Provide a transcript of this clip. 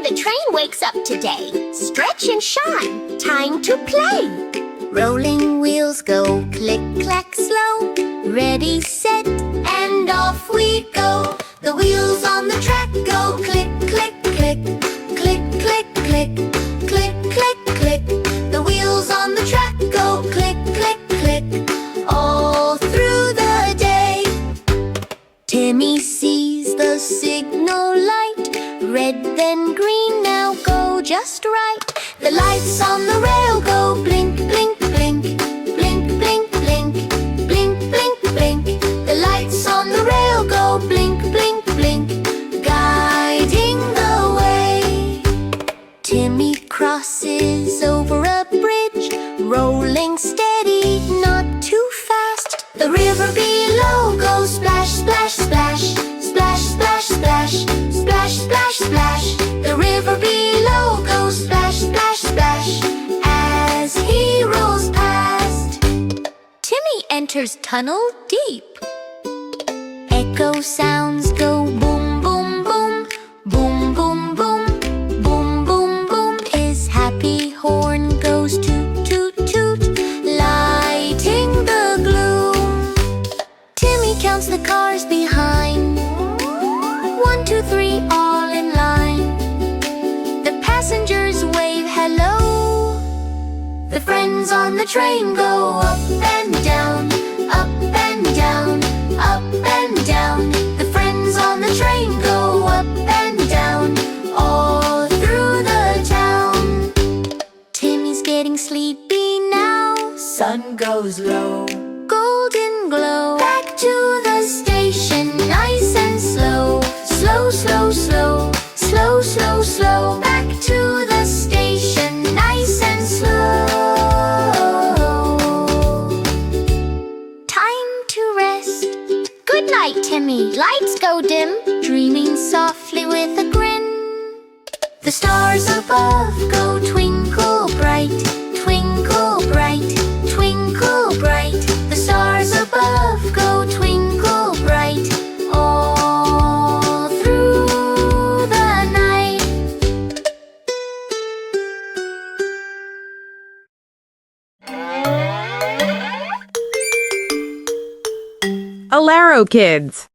the train wakes up today. Stretch and shine, time to play. Rolling wheels go click-clack slow. Ready, set, and off we go. The wheels on the track go click, click, click. Click, click, click. Click, click, click. The wheels on the track go click, click, click. All through the day. Timmy sees the signal light. Red then green, now go just right. The lights on the rail go blink, blink, blink. Blink, blink, blink. Blink, blink, blink. The lights on the rail go blink, blink, blink. Guiding the way. Timmy crosses over a bridge, rolling steady, not too fast. The river below goes splash, splash, splash. Splash, splash, splash. Splash, splash, splash. The river below goes splash, splash, splash. As he rolls past, Timmy enters tunnel deep. Echo sounds go boom, boom, boom. Boom, boom, boom. Boom, boom, boom. His happy horn goes toot, toot, toot, lighting the gloom. Timmy counts the cars behind. 1, 2, 3, all in line. The passengers wave hello. The friends on the train go up and down, up and down, up and down. The friends on the train go up and down, all through the town. Timmy's getting sleepy now. Sun goes low, golden glow. Back to the station, nice and slow. Slow, slow, slow. Slow, slow, slow. Back to the station, nice and slow. Time to rest. Good night, Timmy. Lights go dim, dreaming softly with a grin. The stars above go twinkle bright, twinkle bright, twinkle bright. The stars above go twinkle bright, all through the night. Alaro Kids.